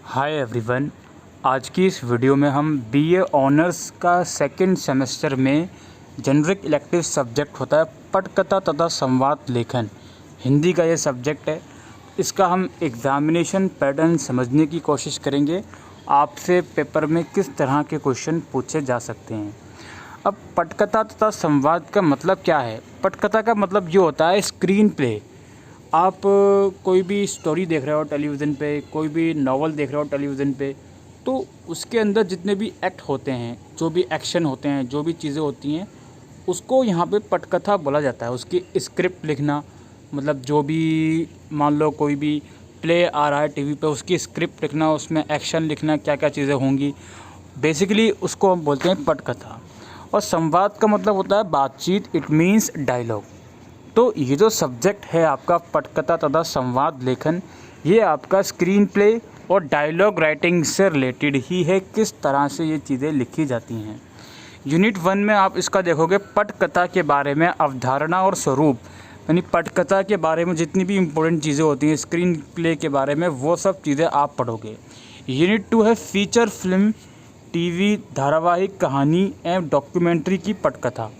Hi everyone. आज की इस वीडियो में हम बीए ऑनर्स का सेकंड सेमेस्टर में जेनरिक इलेक्टिव सब्जेक्ट होता है पटकथा तथा संवाद लेखन, हिंदी का ये सब्जेक्ट है। इसका हम एग्ज़ामिनेशन पैटर्न समझने की कोशिश करेंगे, आपसे पेपर में किस तरह के क्वेश्चन पूछे जा सकते हैं। अब पटकथा तथा संवाद का मतलब क्या है? पटकथा का मतलब ये होता है स्क्रीन प्ले। आप कोई भी स्टोरी देख रहे हो टेलीविज़न पे, कोई भी नावल देख रहे हो टेलीविज़न पे, तो उसके अंदर जितने भी एक्ट होते हैं, जो भी एक्शन होते हैं, जो भी चीज़ें होती हैं, उसको यहाँ पे पटकथा बोला जाता है। उसकी स्क्रिप्ट लिखना, मतलब जो भी मान लो कोई भी प्ले आ रहा है टीवी पे, उसकी स्क्रिप्ट लिखना, उसमें एक्शन लिखना, क्या क्या चीज़ें होंगी, बेसिकली उसको हम बोलते हैं पटकथा। और संवाद का मतलब होता है बातचीत, इट मीन्स डायलॉग। तो ये जो सब्जेक्ट है आपका पटकथा तथा संवाद लेखन, ये आपका स्क्रीन प्ले और डायलॉग राइटिंग से रिलेटेड ही है, किस तरह से ये चीज़ें लिखी जाती हैं। यूनिट 1 में आप इसका देखोगे पटकथा के बारे में अवधारणा और स्वरूप, यानी पटकथा के बारे में जितनी भी इम्पोर्टेंट चीज़ें होती हैं, स्क्रीन प्ले के बारे में, वो सब चीज़ें आप पढ़ोगे। यूनिट 2 है फीचर फिल्म, टीवी धारावाहिक, कहानी एवं डॉक्यूमेंट्री की पटकथा,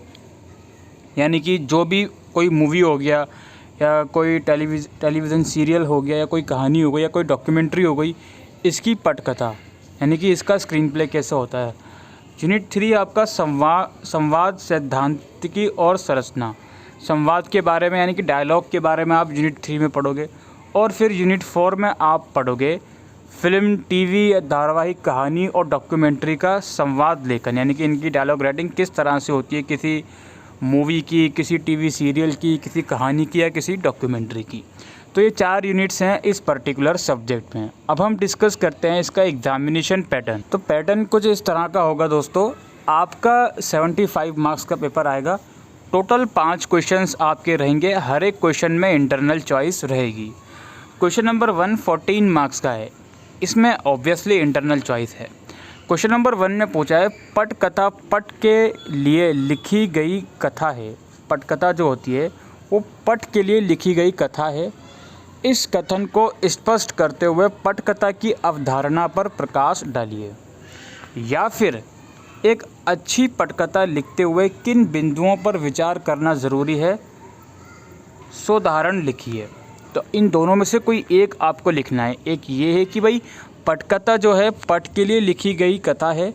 यानी कि जो भी कोई मूवी हो गया या कोई टेलीविज़न सीरियल हो गया या कोई कहानी हो गई या कोई डॉक्यूमेंट्री हो गई, इसकी पटकथा, यानी कि इसका स्क्रीन प्ले कैसे होता है। यूनिट 3 आपका संवाद सैद्धांतिकी और संरचना, संवाद के बारे में यानी कि डायलॉग के बारे में आप यूनिट 3 में पढ़ोगे। और फिर यूनिट 4 में आप पढ़ोगे फिल्म, टीवी, धारावाहिक, कहानी और डॉक्यूमेंट्री का संवाद लेखन, यानी कि इनकी डायलॉग राइटिंग किस तरह से होती है, किसी मूवी की, किसी टीवी सीरियल की, किसी कहानी की या किसी डॉक्यूमेंट्री की। तो ये 4 यूनिट्स हैं इस पर्टिकुलर सब्जेक्ट में। अब हम डिस्कस करते हैं इसका एग्जामिनेशन पैटर्न। तो पैटर्न कुछ इस तरह का होगा दोस्तों। आपका 75 मार्क्स का पेपर आएगा। टोटल 5 क्वेश्चंस आपके रहेंगे, हर एक क्वेश्चन में इंटरनल चॉइस रहेगी। क्वेश्चन नंबर 1 14 मार्क्स का है, इसमें ऑब्वियसली इंटरनल चॉइस है। क्वेश्चन नंबर 1 में पूछा है पटकथा पट के लिए लिखी गई कथा है। पटकथा जो होती है वो पट के लिए लिखी गई कथा है। इस कथन को स्पष्ट करते हुए पटकथा की अवधारणा पर प्रकाश डालिए। या फिर एक अच्छी पटकथा लिखते हुए किन बिंदुओं पर विचार करना ज़रूरी है, सोदाहरण लिखिए। तो इन दोनों में से कोई एक आपको लिखना है। एक ये है कि भाई पटकथा जो है पट के लिए लिखी गई कथा है,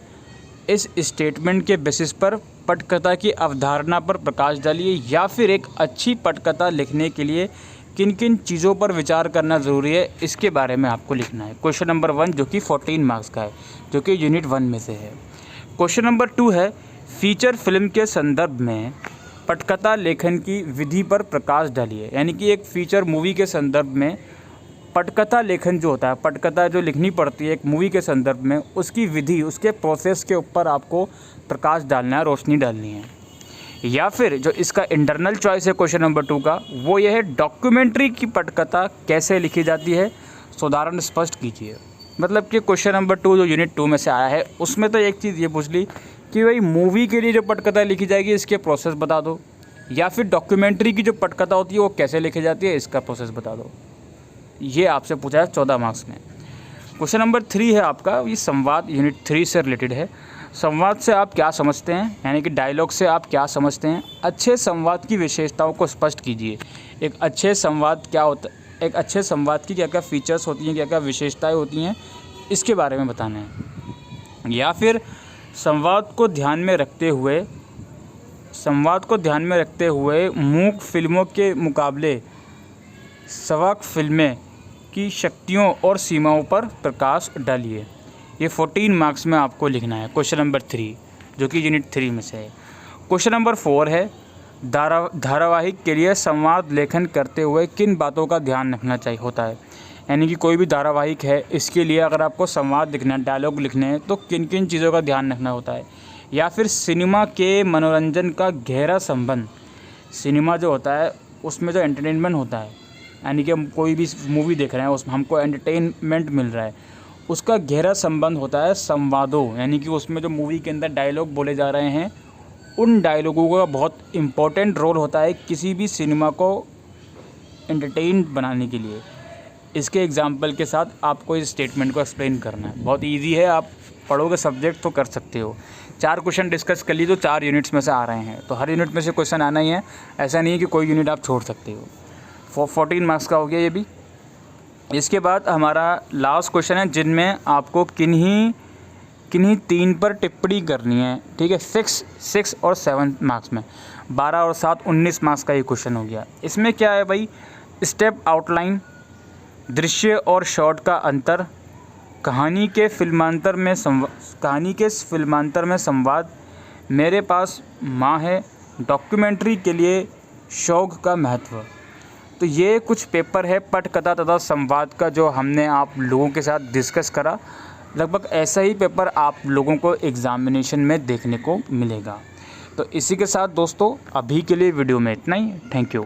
इस स्टेटमेंट के बेसिस पर पटकथा की अवधारणा पर प्रकाश डालिए। या फिर एक अच्छी पटकथा लिखने के लिए किन किन चीज़ों पर विचार करना ज़रूरी है, इसके बारे में आपको लिखना है। क्वेश्चन नंबर 1 जो कि 14 मार्क्स का है, जो कि यूनिट 1 में से है। क्वेश्चन नंबर 2 है फीचर फिल्म के संदर्भ में पटकथा लेखन की विधि पर प्रकाश डालिए, यानी कि एक फीचर मूवी के संदर्भ में पटकथा लेखन जो होता है, पटकथा जो लिखनी पड़ती है एक मूवी के संदर्भ में, उसकी विधि, उसके प्रोसेस के ऊपर आपको प्रकाश डालना है, रोशनी डालनी है। या फिर जो इसका इंटरनल चॉइस है क्वेश्चन नंबर 2 का, वो ये है डॉक्यूमेंट्री की पटकथा कैसे लिखी जाती है, उदाहरण स्पष्ट कीजिए। मतलब कि क्वेश्चन नंबर 2 जो यूनिट 2 में से आया है, उसमें तो एक चीज़ ये पूछ ली कि भाई मूवी के लिए जो पटकथा लिखी जाएगी इसके प्रोसेस बता दो, या फिर डॉक्यूमेंट्री की जो पटकथा होती है वो कैसे लिखी जाती है, इसका प्रोसेस बता दो। ये आपसे पूछा है 14 मार्क्स में। क्वेश्चन नंबर 3 है आपका, ये संवाद यूनिट 3 से रिलेटेड है। संवाद से आप क्या समझते हैं, यानी कि डायलॉग से आप क्या समझते हैं। अच्छे संवाद की विशेषताओं को स्पष्ट कीजिए। एक अच्छे संवाद क्या होता है, एक अच्छे संवाद की क्या क्या फीचर्स होती हैं, क्या क्या विशेषताएं होती हैं, इसके बारे में बताना है। या फिर संवाद को ध्यान में रखते हुए मूक फिल्मों के मुकाबले सवाक फिल्में की शक्तियों और सीमाओं पर प्रकाश डालिए। ये 14 मार्क्स में आपको लिखना है, क्वेश्चन नंबर 3 जो कि यूनिट 3 में से है। क्वेश्चन नंबर 4 है धारावाहिक के लिए संवाद लेखन करते हुए किन बातों का ध्यान रखना चाहिए होता है, यानी कि कोई भी धारावाहिक है, इसके लिए अगर आपको संवाद लिखना है, डायलॉग लिखने हैं, तो किन किन चीज़ों का ध्यान रखना होता है। या फिर सिनेमा के मनोरंजन का गहरा संबंध, सिनेमा जो होता है उसमें जो एंटरटेनमेंट होता है, यानी कि हम कोई भी मूवी देख रहे हैं उसमें हमको एंटरटेनमेंट मिल रहा है, उसका गहरा संबंध होता है संवादों, यानी कि उसमें जो मूवी के अंदर डायलॉग बोले जा रहे हैं, उन डायलॉगों का बहुत इम्पोर्टेंट रोल होता है किसी भी सिनेमा को एंटरटेन बनाने के लिए। इसके एग्जाम्पल के साथ आपको इस स्टेटमेंट को एक्सप्लेन करना है। बहुत ईजी है, आप पढ़ोगे सब्जेक्ट तो कर सकते हो। 4 क्वेश्चन डिस्कस कर ली तो 4 यूनिट्स में से आ रहे हैं, तो हर यूनिट में से क्वेश्चन आना ही है, ऐसा नहीं है कि कोई यूनिट आप छोड़ सकते हो। 14 मार्क्स का हो गया ये भी। इसके बाद हमारा लास्ट क्वेश्चन है जिनमें आपको किन्हीं 3 पर टिप्पणी करनी है, ठीक है। 6 और 7 मार्क्स में, 12 और 7 19 मार्क्स का ये क्वेश्चन हो गया। इसमें क्या है भाई, स्टेप आउटलाइन, दृश्य और शॉर्ट का अंतर, कहानी के फिल्मांतर में संवाद, मेरे पास माँ है, डॉक्यूमेंट्री के लिए शौक का महत्व। तो ये कुछ पेपर है पटकथा तथा संवाद का जो हमने आप लोगों के साथ डिस्कस करा। लगभग ऐसा ही पेपर आप लोगों को एग्ज़ामिनेशन में देखने को मिलेगा। तो इसी के साथ दोस्तों अभी के लिए वीडियो में इतना ही। Thank you.